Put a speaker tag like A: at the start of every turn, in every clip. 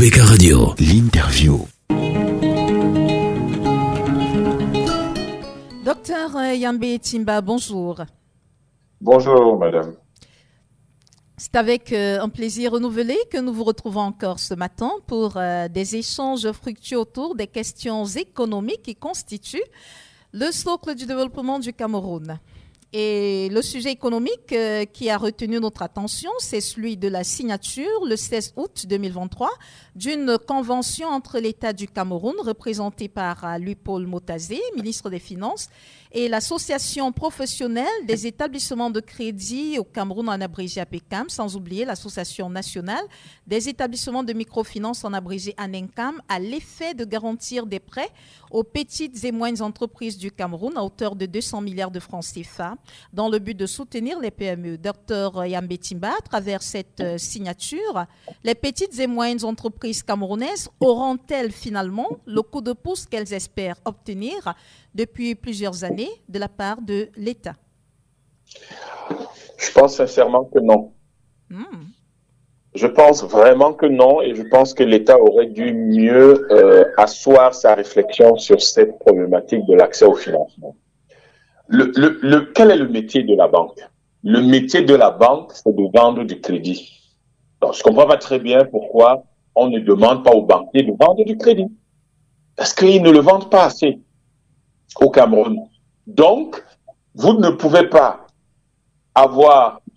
A: RBK Radio, l'interview.
B: Docteur Yambé Timba, bonjour.
C: Bonjour, madame.
B: C'est avec un plaisir renouvelé que nous vous retrouvons encore ce matin pour des échanges fructueux autour des questions économiques qui constituent le socle du développement du Cameroun. Et le sujet économique qui a retenu notre attention, c'est celui de la signature, le 16 août 2023, d'une convention entre l'État du Cameroun, représenté par Louis-Paul Motazé, ministre des Finances, et l'Association professionnelle des établissements de crédit au Cameroun, en abrégé APECAM, sans oublier l'Association nationale des établissements de microfinance, en abrégé ANENCAM, à l'effet de garantir des prêts aux petites et moyennes entreprises du Cameroun à hauteur de 200 milliards de francs CFA, dans le but de soutenir les PME. Docteur Yambé Timba, à travers cette signature, les petites et moyennes entreprises camerounaises auront-elles finalement le coup de pouce qu'elles espèrent obtenir depuis plusieurs années de la part de l'État?
C: Je pense sincèrement que non. Je pense vraiment que non, et je pense que l'État aurait dû mieux asseoir sa réflexion sur cette problématique de l'accès au financement. Quel est le métier de la banque? Le métier de la banque, c'est de vendre du crédit. Donc, je ne comprends pas très bien pourquoi on ne demande pas aux banquiers de vendre du crédit. Parce qu'ils ne le vendent pas assez au Cameroun. Donc, vous ne pouvez pas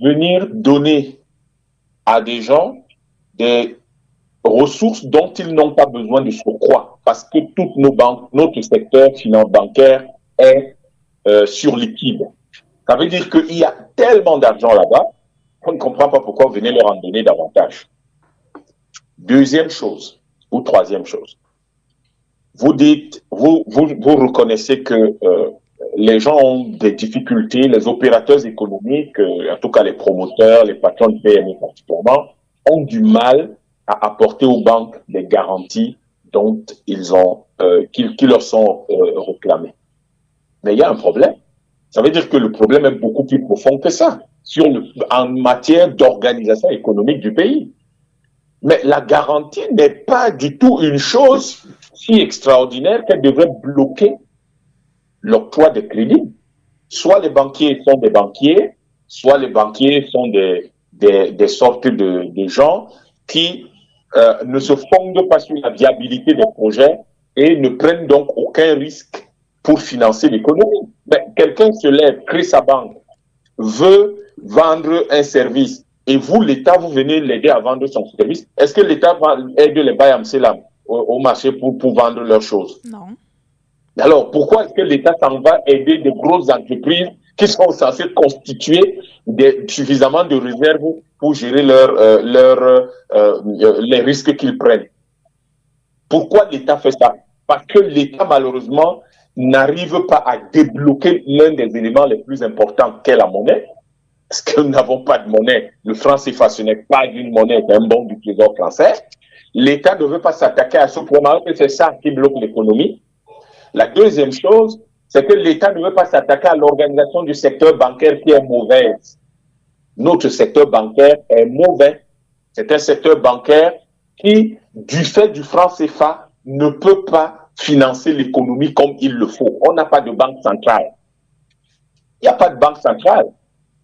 C: venir donner à des gens des ressources dont ils n'ont pas besoin de surcroît. Parce que toutes nos banques, notre secteur bancaire est sur liquide. Ça veut dire qu'il y a tellement d'argent là-bas qu'on ne comprend pas pourquoi vous venez leur en donner davantage. Deuxième chose, ou troisième chose, vous reconnaissez que les gens ont des difficultés, les opérateurs économiques, en tout cas les promoteurs, les patrons de PME particulièrement, ont du mal à apporter aux banques des garanties dont qui leur sont réclamées. Mais il y a un problème. Ça veut dire que le problème est beaucoup plus profond que ça, en matière d'organisation économique du pays. Mais la garantie n'est pas du tout une chose si extraordinaire qu'elle devrait bloquer l'octroi de crédit. Soit les banquiers sont des banquiers, soit les banquiers sont des sortes de gens qui ne se fondent pas sur la viabilité des projets et ne prennent donc aucun risque pour financer l'économie. Mais quelqu'un se lève, crée sa banque, veut vendre un service, et vous, l'État, vous venez l'aider à vendre son service. Est-ce que l'État va aider les Bayamselam au marché pour vendre leurs choses?
B: Non.
C: Alors, pourquoi est-ce que l'État s'en va aider de grosses entreprises qui sont censées constituer suffisamment de réserves pour gérer les risques qu'ils prennent? Pourquoi l'État fait ça? Parce que l'État, malheureusement, n'arrive pas à débloquer l'un des éléments les plus importants qu'est la monnaie. Parce que nous n'avons pas de monnaie. Le franc CFA, ce n'est pas une monnaie, c'est un bon du trésor français. L'État ne veut pas s'attaquer à ce problème, que c'est ça qui bloque l'économie. La deuxième chose, c'est que l'État ne veut pas s'attaquer à l'organisation du secteur bancaire qui est mauvaise. Notre secteur bancaire est mauvais. C'est un secteur bancaire qui, du fait du franc CFA, ne peut pas financer l'économie comme il le faut. On n'a pas de banque centrale. Il n'y a pas de banque centrale.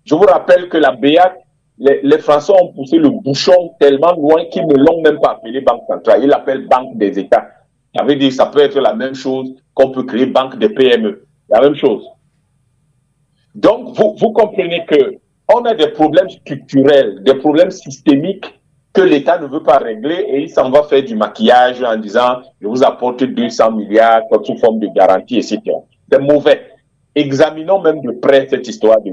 C: Je vous rappelle que la BEAC, les Français ont poussé le bouchon tellement loin qu'ils ne l'ont même pas appelé banque centrale. Ils l'appellent banque des États. Ça veut dire que ça peut être la même chose qu'on peut créer banque des PME. La même chose. Donc, vous comprenez que on a des problèmes structurels, des problèmes systémiques que l'État ne veut pas régler et il s'en va faire du maquillage en disant « je vous apporte 200 milliards sous forme de garantie, etc. » C'est mauvais. Examinons même de près cette histoire de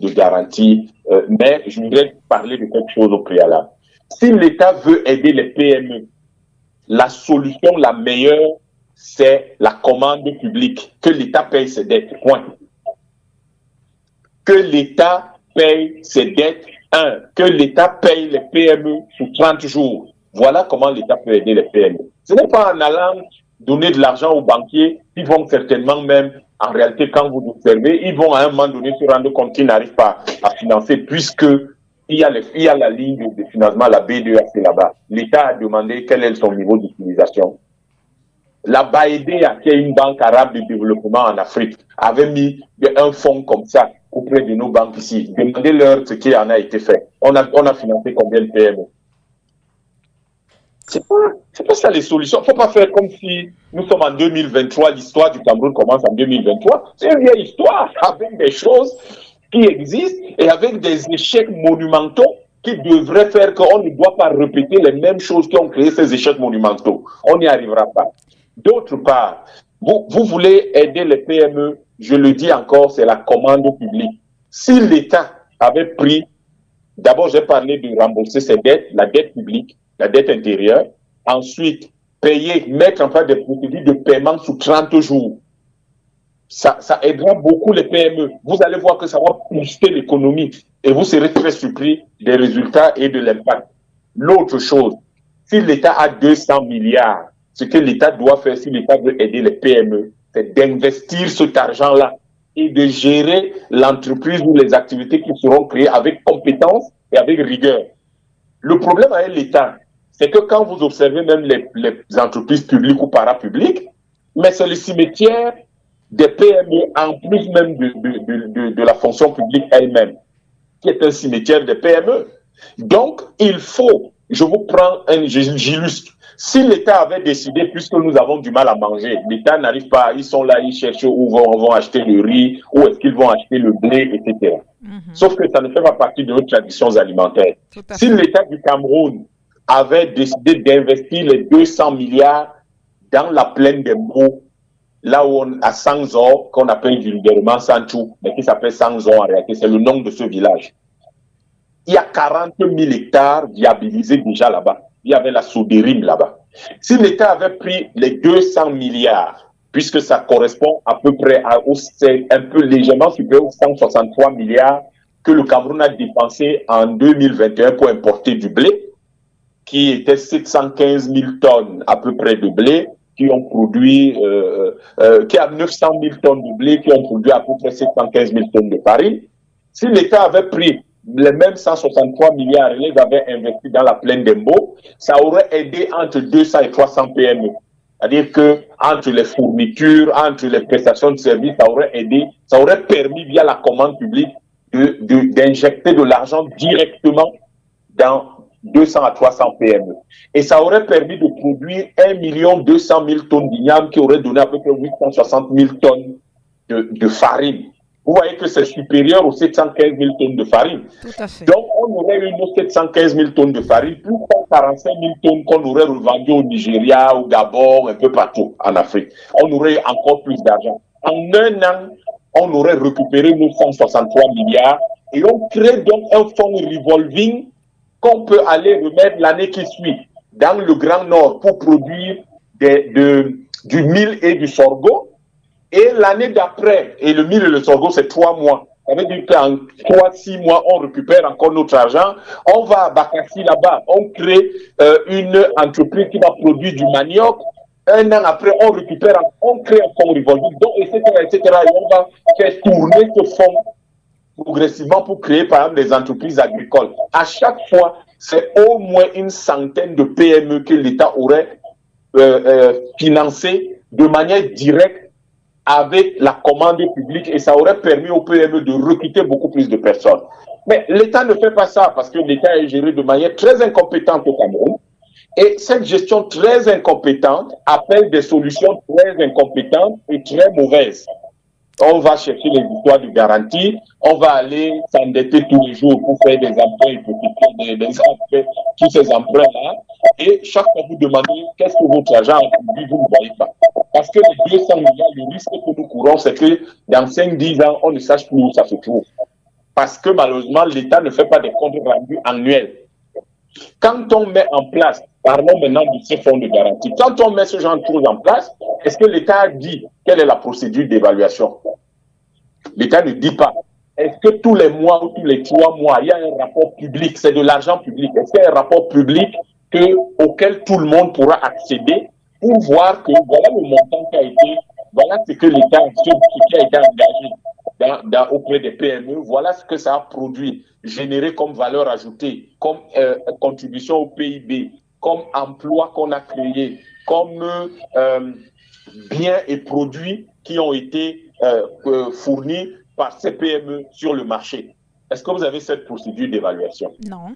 C: garantie, mais je voudrais parler de quelque chose au préalable. Si l'État veut aider les PME, la solution la meilleure, c'est la commande publique, que l'État paye ses dettes, point. Que l'État paye ses dettes, que l'État paye les PME sous 30 jours. Voilà comment l'État peut aider les PME. Ce n'est pas en allant donner de l'argent aux banquiers, ils vont certainement même, en réalité, quand vous observez, ils vont à un moment donné se rendre compte qu'ils n'arrivent pas à financer puisque il y a la ligne de financement, la B2AC là-bas. L'État a demandé quel est son niveau d'utilisation. La BAEDEA, qui est une banque arabe de développement en Afrique, avait mis un fonds comme ça auprès de nos banques ici. Demandez-leur ce qui en a été fait. On a financé combien de PME? C'est pas ça les solutions. Faut pas faire comme si nous sommes en 2023, l'histoire du Cameroun commence en 2023. C'est une vieille histoire avec des choses qui existent et avec des échecs monumentaux qui devraient faire qu'on ne doit pas répéter les mêmes choses qui ont créé ces échecs monumentaux. On n'y arrivera pas. D'autre part, vous voulez aider les PME, je le dis encore, c'est la commande publique. Si l'État avait pris, d'abord j'ai parlé de rembourser ses dettes, la dette publique, la dette intérieure, ensuite payer, mettre en place des procédures de paiement sous 30 jours. Ça aidera beaucoup les PME. Vous allez voir que ça va booster l'économie et vous serez très surpris des résultats et de l'impact. L'autre chose, si l'État a 200 milliards, ce que l'État doit faire si l'État veut aider les PME, c'est d'investir cet argent-là et de gérer l'entreprise ou les activités qui seront créées avec compétence et avec rigueur. Le problème avec l'État, c'est que quand vous observez même les entreprises publiques ou parapubliques, mais c'est le cimetière des PME en plus même de la fonction publique elle-même, qui est un cimetière des PME. Donc, il faut, je vous prends j'illustre. Si l'État avait décidé, puisque nous avons du mal à manger, l'État n'arrive pas, ils sont là, ils cherchent où vont acheter le riz, où est-ce qu'ils vont acheter le blé, etc. Sauf que ça ne fait pas partie de nos traditions alimentaires. Si l'État du Cameroun avait décidé d'investir les 200 milliards dans la plaine des Mbou, là où on a Sangzo, qu'on appelle vulgairement Sanchou, mais qui s'appelle Sangzo en réalité, c'est le nom de ce village. Il y a 40 000 hectares viabilisés déjà là-bas. Il y avait la Soudérime là-bas. Si l'État avait pris les 200 milliards, puisque ça correspond à peu près c'est un peu légèrement supérieur aux 163 milliards que le Cameroun a dépensé en 2021 pour importer du blé, qui était 715 000 tonnes à peu près de blé, qui ont produit, qui a 900 000 tonnes de blé, qui ont produit à peu près 715 000 tonnes de farine. Si l'État avait pris les mêmes 163 milliards et les avait investis dans la plaine d'Embo, ça aurait aidé entre 200 et 300 PME. C'est-à-dire que entre les fournitures, entre les prestations de services, ça aurait aidé, ça aurait permis via la commande publique d'injecter de l'argent directement dans 200 à 300 PME. Et ça aurait permis de produire 1 200 000 tonnes d'igname qui aurait donné à peu près 860 000 tonnes de farine. Vous voyez que c'est supérieur aux 715 000 tonnes de farine.
B: Tout à fait.
C: Donc, on aurait eu nos 715 000 tonnes de farine, plus 45 000 tonnes qu'on aurait revendues au Nigeria, au Gabon, un peu partout en Afrique. On aurait encore plus d'argent. En un an, on aurait récupéré nos 163 milliards et on crée donc un fonds revolving qu'on peut aller remettre l'année qui suit dans le Grand Nord pour produire du mil et du sorgho. Et l'année d'après, et le mil et le sorgho, c'est 3 mois. Ça veut dire qu'en 3-6 mois, on récupère encore notre argent. On va à Bakassi là-bas, on crée une entreprise qui va produire du manioc. Un an après, on récupère, on crée un fonds revolving, donc, etc., etc. Et on va faire tourner ce fonds progressivement pour créer, par exemple, des entreprises agricoles. À chaque fois, c'est au moins une centaine de PME que l'État aurait financé de manière directe avec la commande publique et ça aurait permis aux PME de recruter beaucoup plus de personnes. Mais l'État ne fait pas ça parce que l'État est géré de manière très incompétente au Cameroun. Et cette gestion très incompétente appelle des solutions très incompétentes et très mauvaises. On va chercher les histoires de garantie, on va aller s'endetter tous les jours pour faire des emprunts hypothécaires, des emprunts, tous ces emprunts-là. Et chaque fois vous demandez qu'est-ce que votre argent a produit, vous ne voyez pas. Parce que les 200 milliards, le risque que nous courons, c'est que dans 5-10 ans, on ne sache plus où ça se trouve. Parce que malheureusement, l'État ne fait pas des comptes rendus annuels. Quand on met en place, parlons maintenant de ces fonds de garantie, quand on met ce genre de choses en place, est-ce que l'État a dit quelle est la procédure d'évaluation? L'État ne dit pas. Est-ce que tous les mois ou tous les 3 mois, il y a un rapport public, c'est de l'argent public, est-ce qu'il y a un rapport public auquel tout le monde pourra accéder pour voir que voilà le montant qui a été, voilà ce que l'État, ce qui a été engagé auprès des PME, voilà ce que ça a produit. généré comme valeur ajoutée, comme contribution au PIB, comme emploi qu'on a créé, comme biens et produits qui ont été fournis par ces PME sur le marché. Est-ce que vous avez cette procédure d'évaluation?
B: Non.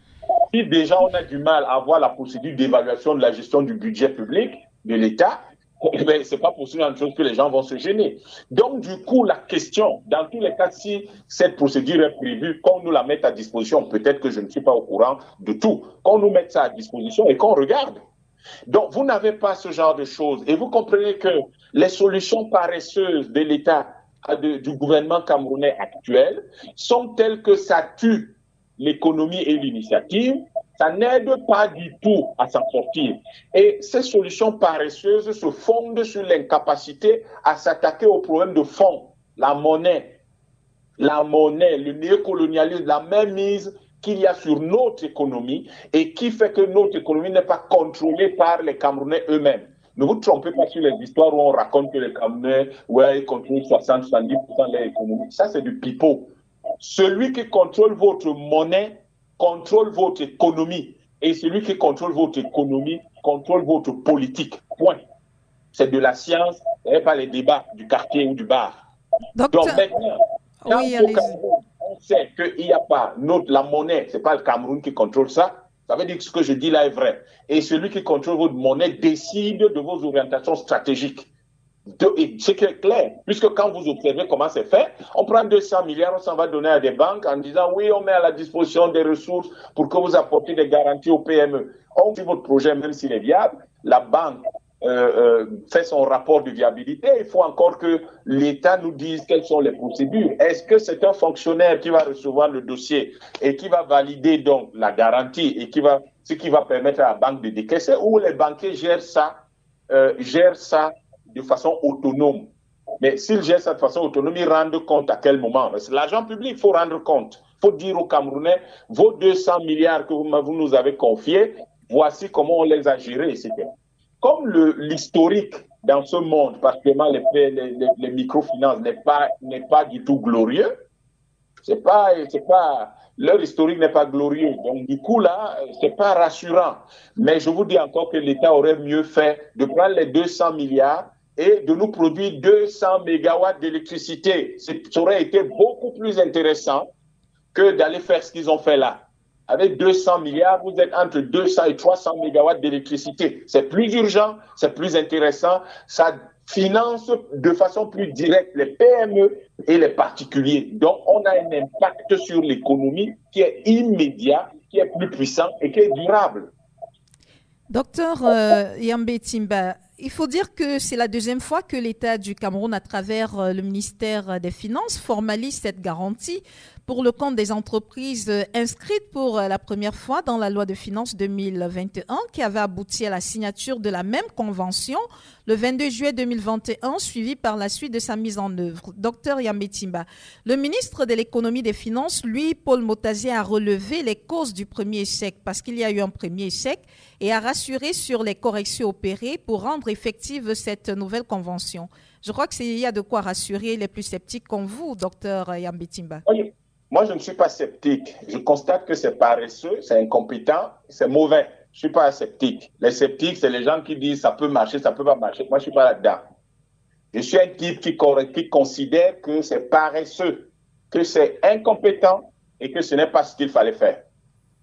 C: Si déjà on a du mal à avoir la procédure d'évaluation de la gestion du budget public de l'État, ce n'est pas possible une chose que les gens vont se gêner. Donc, du coup, la question, dans tous les cas, si cette procédure est prévue, qu'on nous la mette à disposition, peut-être que je ne suis pas au courant de tout, qu'on nous mette ça à disposition et qu'on regarde. Donc, vous n'avez pas ce genre de choses. Et vous comprenez que les solutions paresseuses de l'État, du gouvernement camerounais actuel, sont telles que ça tue l'économie et l'initiative. Ça n'aide pas du tout à s'en sortir. Et ces solutions paresseuses se fondent sur l'incapacité à s'attaquer aux problèmes de fond. La monnaie, le néocolonialisme, la même mise qu'il y a sur notre économie et qui fait que notre économie n'est pas contrôlée par les Camerounais eux-mêmes. Ne vous trompez pas sur les histoires où on raconte que les Camerounais ils contrôlent 60-70% de leur économie. Ça, c'est du pipeau. Celui qui contrôle votre monnaie contrôle votre économie. Et celui qui contrôle votre économie contrôle votre politique. Point. C'est de la science et pas les débats du quartier ou du bar.
B: Docteur...
C: Donc maintenant, quand au Cameroun, on sait qu'il n'y a pas la monnaie, ce n'est pas le Cameroun qui contrôle ça, ça veut dire que ce que je dis là est vrai. Et celui qui contrôle votre monnaie décide de vos orientations stratégiques. Ce qui est clair, puisque quand vous observez comment c'est fait, on prend 200 milliards, on s'en va donner à des banques en disant oui, on met à la disposition des ressources pour que vous apportiez des garanties aux PME. On dit votre projet, même s'il est viable, la banque fait son rapport de viabilité. Il faut encore que l'État nous dise quelles sont les procédures. Est-ce que c'est un fonctionnaire qui va recevoir le dossier et qui va valider donc la garantie et ce qui va permettre à la banque de décaisser, ou les banquiers gèrent ça de façon autonome? Mais s'ils gèrent ça de façon autonome, ils rendent compte à quel moment? Parce que l'argent public, il faut rendre compte. Il faut dire aux Camerounais, vos 200 milliards que vous nous avez confiés, voici comment on les a gérés, etc. Comme l'historique dans ce monde, particulièrement les microfinances, n'est pas du tout glorieux, leur historique n'est pas glorieux. Donc, du coup, là, c'est pas rassurant. Mais je vous dis encore que l'État aurait mieux fait de prendre les 200 milliards et de nous produire 200 mégawatts d'électricité. Ça aurait été beaucoup plus intéressant que d'aller faire ce qu'ils ont fait là. Avec 200 milliards, vous êtes entre 200 et 300 mégawatts d'électricité. C'est plus urgent, c'est plus intéressant. Ça finance de façon plus directe les PME et les particuliers. Donc, on a un impact sur l'économie qui est immédiat, qui est plus puissant et qui est durable.
B: Docteur Yambé Timba, il faut dire que c'est la deuxième fois que l'État du Cameroun, à travers le ministère des Finances, formalise cette garantie pour le compte des entreprises inscrites pour la première fois dans la loi de finances 2021, qui avait abouti à la signature de la même convention le 22 juillet 2021, suivi par la suite de sa mise en œuvre. Docteur Yambé Timba, le ministre de l'économie et des finances, lui, Paul Motazier, a relevé les causes du premier échec, parce qu'il y a eu un premier échec, et a rassuré sur les corrections opérées pour rendre effective cette nouvelle convention. Je crois qu'il y a de quoi rassurer les plus sceptiques comme vous, docteur Yambé Timba.
C: Oui. Moi, je ne suis pas sceptique. Je constate que c'est paresseux, c'est incompétent, c'est mauvais. Je ne suis pas sceptique. Les sceptiques, c'est les gens qui disent ça peut marcher, ça ne peut pas marcher. Moi, je ne suis pas là-dedans. Je suis un type qui considère que c'est paresseux, que c'est incompétent et que ce n'est pas ce qu'il fallait faire.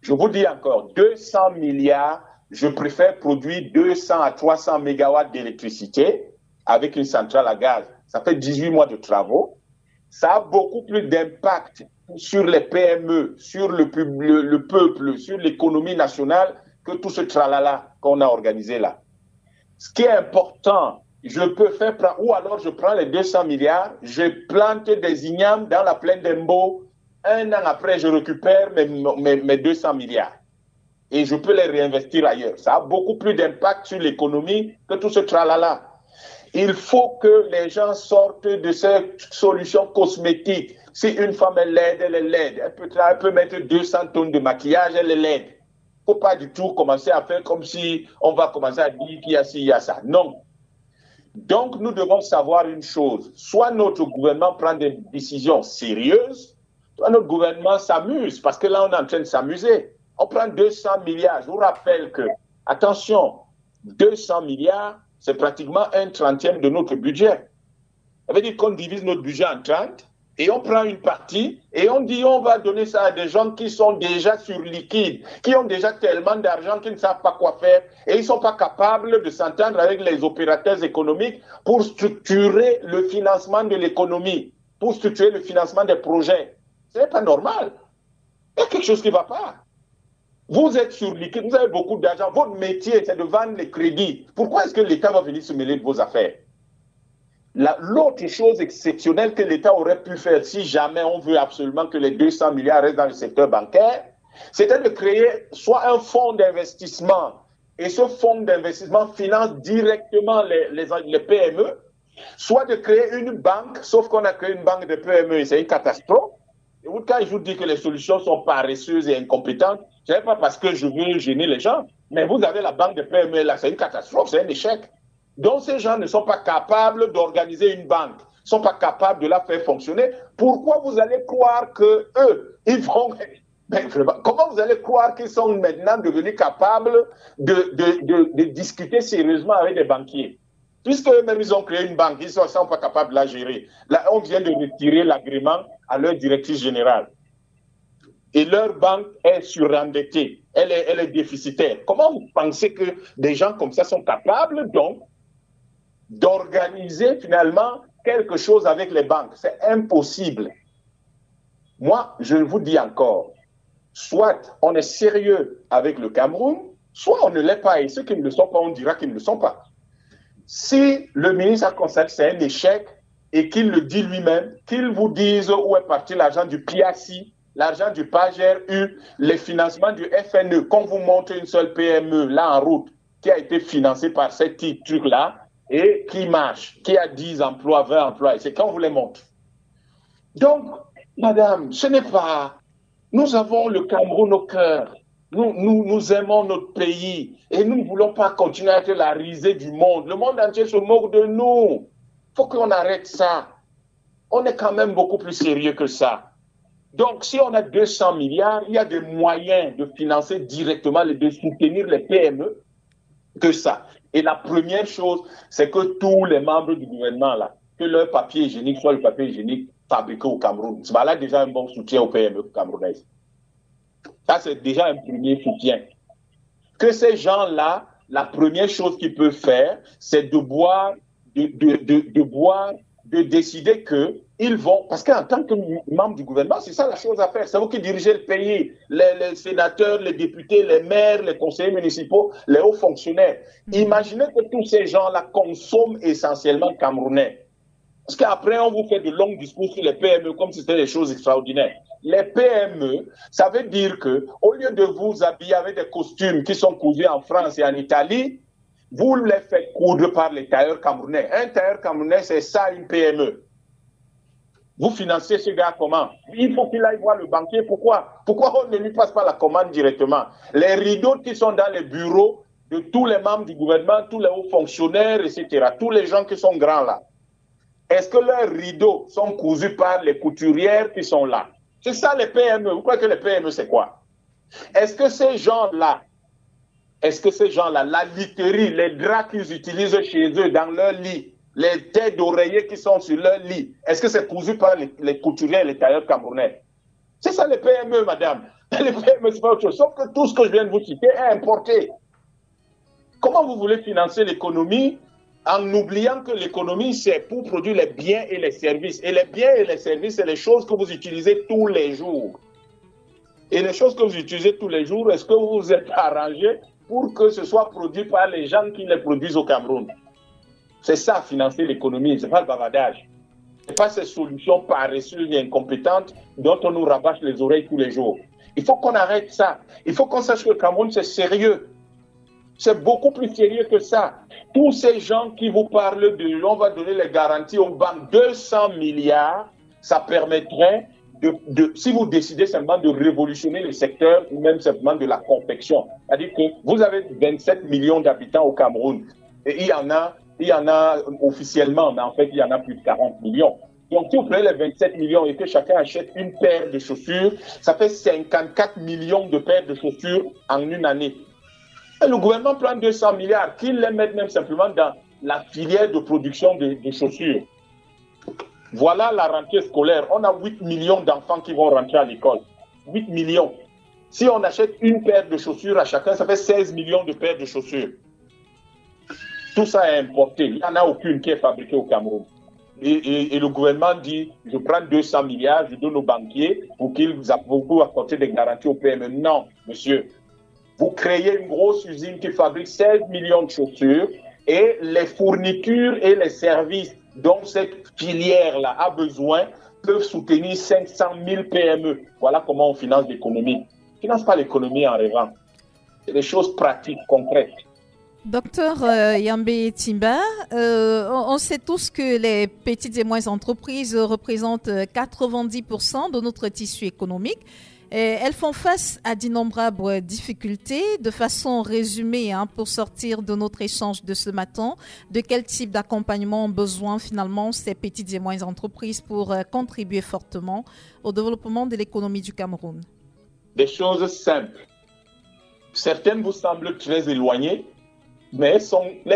C: Je vous dis encore, 200 milliards, je préfère produire 200 à 300 mégawatts d'électricité avec une centrale à gaz. Ça fait 18 mois de travaux. Ça a beaucoup plus d'impact sur les PME, sur le peuple, sur l'économie nationale que tout ce tralala qu'on a organisé là. Ce qui est important, je peux faire, ou alors je prends les 200 milliards, je plante des ignames dans la plaine d'Embo, un an après je récupère mes 200 milliards et je peux les réinvestir ailleurs. Ça a beaucoup plus d'impact sur l'économie que tout ce tralala. Il faut que les gens sortent de ces solutions cosmétiques. Si une femme est laide, elle est laide. Elle peut mettre 200 tonnes de maquillage, elle est laide. Il ne faut pas du tout commencer à faire comme si on va commencer à dire qu'il y a ci, il y a ça. Non. Donc, nous devons savoir une chose. Soit notre gouvernement prend des décisions sérieuses, Notre gouvernement s'amuse parce que là, on est en train de s'amuser. On prend 200 milliards. Je vous rappelle que, attention, 200 milliards, c'est pratiquement 1/30 de notre budget. Ça veut dire qu'on divise notre budget en 30 et on prend une partie et on dit on va donner ça à des gens qui sont déjà sur liquide, qui ont déjà tellement d'argent qu'ils ne savent pas quoi faire et ils ne sont pas capables de s'entendre avec les opérateurs économiques pour structurer le financement de l'économie, pour structurer le financement des projets. Ce n'est pas normal. Il y a quelque chose qui ne va pas. Vous êtes sur liquide, vous avez beaucoup d'argent, votre métier c'est de vendre les crédits. Pourquoi est-ce que l'État va venir se mêler de vos affaires? L'autre chose exceptionnelle que l'État aurait pu faire si jamais on veut absolument que les 200 milliards restent dans le secteur bancaire, c'était de créer soit un fonds d'investissement et ce fonds d'investissement finance directement les PME, soit de créer une banque, sauf qu'on a créé une banque de PME et c'est une catastrophe. Et quand je vous dis que les solutions sont paresseuses et incompétentes, ce n'est pas parce que je veux gêner les gens, mais vous avez la banque de PME là, c'est une catastrophe, c'est un échec. Donc ces gens ne sont pas capables d'organiser une banque, ne sont pas capables de la faire fonctionner. Pourquoi vous allez croire que eux, ils vont... Comment vous allez croire qu'ils sont maintenant devenus capables de discuter sérieusement avec des banquiers? Puisque eux-mêmes, ils ont créé une banque, ils ne sont pas capables de la gérer. Là, on vient de retirer l'agrément à leur directrice générale. Et leur banque est surendettée, elle est déficitaire. Comment vous pensez que des gens comme ça sont capables, donc, d'organiser finalement quelque chose avec les banques? C'est impossible. Moi, je vous dis encore, soit on est sérieux avec le Cameroun, soit on ne l'est pas. Et ceux qui ne le sont pas, on dira qu'ils ne le sont pas. Si le ministre a constaté que c'est un échec et qu'il le dit lui-même, qu'il vous dise où est parti l'argent du PIACI, l'argent du PAGRU, les financements du FNE, qu'on vous montre une seule PME là en route qui a été financée par ces petits trucs-là et qui marche, qui a 10 emplois, 20 emplois, et c'est quand on vous les montre. Donc, madame, ce n'est pas... Nous avons le Cameroun au cœur. Nous aimons notre pays et nous ne voulons pas continuer à être la risée du monde. Le monde entier se moque de nous. Il faut qu'on arrête ça. On est quand même beaucoup plus sérieux que ça. Donc, si on a 200 milliards, il y a des moyens de financer directement, de soutenir les PME que ça. Et la première chose, c'est que tous les membres du gouvernement, là, que leur papier hygiénique soit le papier hygiénique fabriqué au Cameroun. C'est là déjà un bon soutien aux PME camerounaises. Ça, c'est déjà un premier soutien. Que ces gens-là, la première chose qu'ils peuvent faire, c'est de décider qu'ils vont... Parce qu'en tant que membre du gouvernement, c'est ça la chose à faire. C'est vous qui dirigez le pays, les sénateurs, les députés, les maires, les conseillers municipaux, les hauts fonctionnaires. Imaginez que tous ces gens-là consomment essentiellement camerounais. Parce qu'après, on vous fait de longs discours sur les PME comme si c'était des choses extraordinaires. Les PME, ça veut dire qu'au lieu de vous habiller avec des costumes qui sont cousus en France et en Italie, vous les faites coudre par les tailleurs camerounais. Un tailleur camerounais, c'est ça une PME. Vous financez ce gars comment? Il faut qu'il aille voir le banquier. Pourquoi on ne lui passe pas la commande directement? Les rideaux qui sont dans les bureaux de tous les membres du gouvernement, tous les hauts fonctionnaires, etc., tous les gens qui sont grands là, est-ce que leurs rideaux sont cousus par les couturières qui sont là? C'est ça les PME. Vous croyez que les PME, c'est quoi? Est-ce que ces gens-là, la literie, les draps qu'ils utilisent chez eux dans leur lit, les têtes d'oreiller qui sont sur leur lit, est-ce que c'est cousu par les couturiers et les tailleurs camerounais? C'est ça les PME, madame. Les PME, c'est pas autre chose. Sauf que tout ce que je viens de vous citer est importé. Comment vous voulez financer l'économie en oubliant que l'économie, c'est pour produire les biens et les services. Et les biens et les services, c'est les choses que vous utilisez tous les jours. Et les choses que vous utilisez tous les jours, est-ce que vous vous êtes arrangé pour que ce soit produit par les gens qui les produisent au Cameroun? C'est ça, financer l'économie, c'est pas le bavardage. C'est pas ces solutions paresseuses et incompétentes dont on nous rabâche les oreilles tous les jours. Il faut qu'on arrête ça. Il faut qu'on sache que le Cameroun, c'est sérieux. C'est beaucoup plus sérieux que ça. Tous ces gens qui vous parlent de on va donner les garanties aux banques, 200 milliards, ça permettrait si vous décidez simplement de révolutionner le secteur ou même simplement de la confection. C'est-à-dire que vous avez 27 millions d'habitants au Cameroun et il y en a officiellement, mais en fait, il y en a plus de 40 millions. Donc, si vous prenez les 27 millions et que chacun achète une paire de chaussures, ça fait 54 millions de paires de chaussures en une année. Et le gouvernement prend 200 milliards, qu'il les mette même simplement dans la filière de production de chaussures. Voilà la rentrée scolaire. On a 8 millions d'enfants qui vont rentrer à l'école. 8 millions. Si on achète une paire de chaussures à chacun, ça fait 16 millions de paires de chaussures. Tout ça est importé. Il n'y en a aucune qui est fabriquée au Cameroun. Et le gouvernement dit, je prends 200 milliards, je donne aux banquiers pour qu'ils apportent des garanties au PME. Non, monsieur. Vous créez une grosse usine qui fabrique 16 millions de chaussures et les fournitures et les services dont cette filière-là a besoin peuvent soutenir 500 000 PME. Voilà comment on finance l'économie. On ne finance pas l'économie en rêvant. C'est des choses pratiques, concrètes.
B: Docteur Yambé Timba, on sait tous que les petites et moyennes entreprises représentent 90% de notre tissu économique. Et elles font face à d'innombrables difficultés. De façon résumée, pour sortir de notre échange de ce matin, de quel type d'accompagnement ont besoin finalement ces petites et moyennes entreprises pour contribuer fortement au développement de l'économie du Cameroun?
C: Des choses simples. Certaines vous semblent très éloignées, mais elles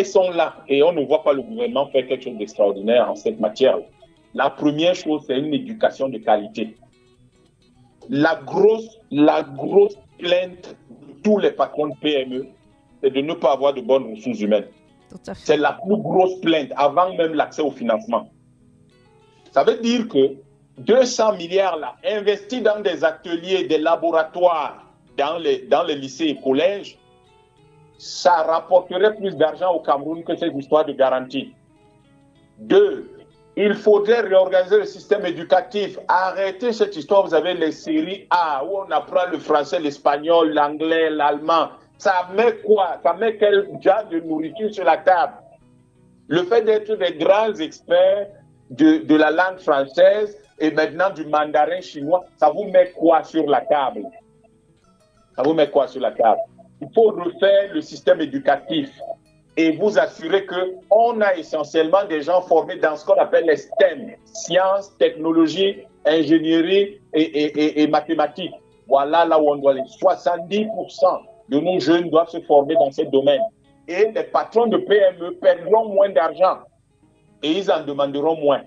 C: sont là et on ne voit pas le gouvernement faire quelque chose d'extraordinaire en cette matière. La première chose, c'est une éducation de qualité. La grosse plainte de tous les patrons de PME, c'est de ne pas avoir de bonnes ressources humaines. C'est la plus grosse plainte avant même l'accès au financement. Ça veut dire que 200 milliards là, investis dans des ateliers, des laboratoires, dans les lycées et collèges, ça rapporterait plus d'argent au Cameroun que cette histoire de garantie. 2. Il faudrait réorganiser le système éducatif. Arrêtez cette histoire. Vous avez les séries A où on apprend le français, l'espagnol, l'anglais, l'allemand. Ça met quoi? Ça met quel genre de nourriture sur la table? Le fait d'être des grands experts de la langue française et maintenant du mandarin chinois, ça vous met quoi sur la table? Ça vous met quoi sur la table? Il faut refaire le système éducatif et vous assurer qu'on a essentiellement des gens formés dans ce qu'on appelle les STEM, sciences, technologies, ingénierie et mathématiques. Voilà là où on doit aller. 70% de nos jeunes doivent se former dans ces domaines. Et les patrons de PME perdront moins d'argent et ils en demanderont moins.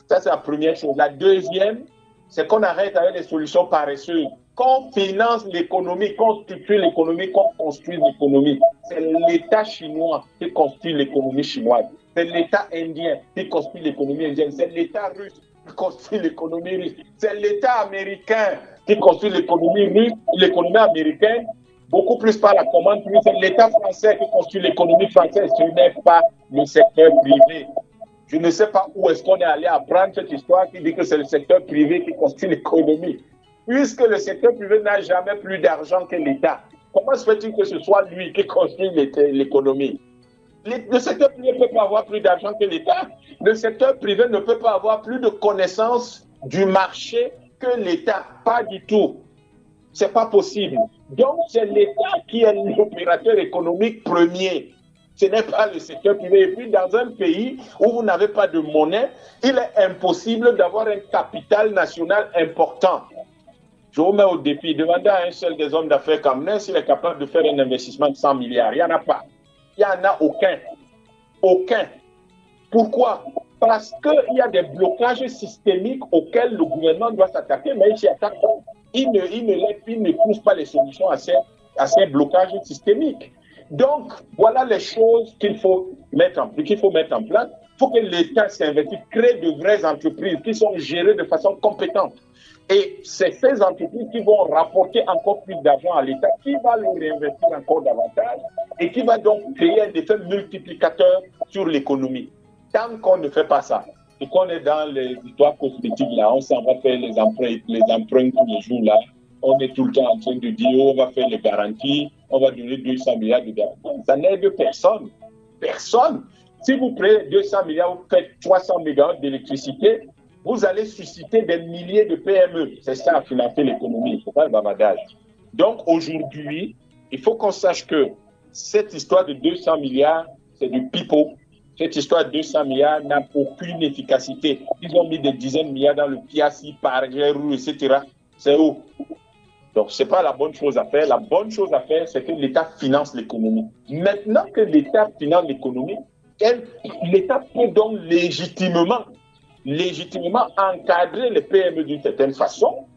C: Ça, c'est la première chose. La deuxième, c'est qu'on arrête avec les solutions paresseuses. Qu'on finance l'économie, qu'on structure l'économie, qu'on construise l'économie. C'est l'État chinois qui construit l'économie chinoise. C'est l'État indien qui construit l'économie indienne. C'est l'État russe qui construit l'économie russe. C'est l'État américain qui construit l'économie russe, l'économie américaine, beaucoup plus par la commande publique. C'est l'État français qui construit l'économie française. Ce n'est pas le secteur privé. Je ne sais pas où est-ce qu'on est allé apprendre cette histoire qui dit que c'est le secteur privé qui construit l'économie. Puisque le secteur privé n'a jamais plus d'argent que l'État, comment se fait-il que ce soit lui qui construit l'économie? Le secteur privé ne peut pas avoir plus d'argent que l'État. Le secteur privé ne peut pas avoir plus de connaissances du marché que l'État. Pas du tout. C'est pas possible. Donc, c'est l'État qui est l'opérateur économique premier. Ce n'est pas le secteur privé. Et puis, dans un pays où vous n'avez pas de monnaie, il est impossible d'avoir un capital national important. Je vous mets au défi. Demandez à un seul des hommes d'affaires camerounais s'il est capable de faire un investissement de 100 milliards. Il n'y en a pas. Il n'y en a aucun. Aucun. Pourquoi? Parce qu'il y a des blocages systémiques auxquels le gouvernement doit s'attaquer, mais il s'y attaque pas. Il ne trouve pas les solutions à ces blocages systémiques. Donc, voilà les choses qu'il faut mettre en place. Il faut que l'État s'investisse, crée de vraies entreprises qui sont gérées de façon compétente. Et c'est ces entreprises qui vont rapporter encore plus d'argent à l'État, qui va le réinvestir encore davantage et qui va donc créer un effet multiplicateur sur l'économie. Tant qu'on ne fait pas ça, et qu'on est dans les histoires cosmétiques là, on s'en va faire les emprunts tous les jours là, on est tout le temps en train de dire on va faire les garanties, on va donner 200 milliards de garanties. Ça n'aide personne. Personne. Si vous prenez 200 milliards, vous faites 300 mégawatts d'électricité, vous allez susciter des milliers de PME. C'est ça à financer l'économie, c'est pas le bavardage. Donc aujourd'hui, il faut qu'on sache que cette histoire de 200 milliards, c'est du pipeau. Cette histoire de 200 milliards n'a aucune efficacité. Ils ont mis des dizaines de milliards dans le Piassi, Pargerou, etc. C'est où? Donc, ce n'est pas la bonne chose à faire. La bonne chose à faire, c'est que l'État finance l'économie. Maintenant que l'État finance l'économie, l'État peut donc légitimement encadrer les PME d'une certaine façon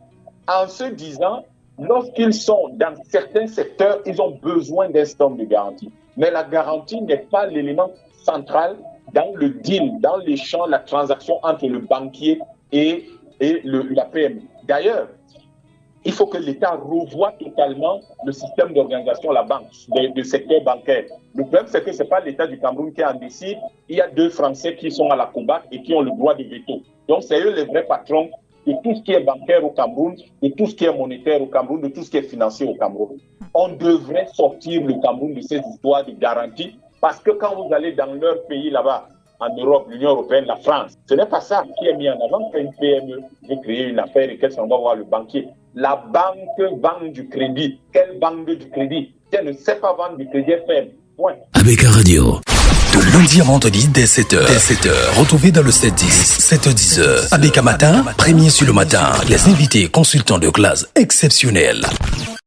C: en se disant, lorsqu'ils sont dans certains secteurs, ils ont besoin d'un système de garantie. Mais la garantie n'est pas l'élément central dans le deal, dans l'échange, la transaction entre le banquier et la PME. D'ailleurs, il faut que l'État revoie totalement le système d'organisation de la banque, du secteur bancaire. Le problème, c'est que ce n'est pas l'État du Cameroun qui en décide. Il y a 2 Français qui sont à la COBAC et qui ont le droit de veto. Donc, c'est eux les vrais patrons de tout ce qui est bancaire au Cameroun, de tout ce qui est monétaire au Cameroun, de tout ce qui est financier au Cameroun. On devrait sortir le Cameroun de ces histoires de garantie, parce que quand vous allez dans leur pays là-bas, en Europe, l'Union européenne, la France, ce n'est pas ça qui est mis en avant quand une PME veut créer une affaire et qu'elle s'en va voir le banquier. La banque vend du crédit. Quelle banque du crédit? Elle ne sait pas vendre du crédit faible. Point.
A: ABK Radio. De lundi à vendredi dès 7h. Retrouvez dans le 7-10, 7h-10h. ABK Matin, premier sur le matin. Les invités consultants de classe exceptionnels.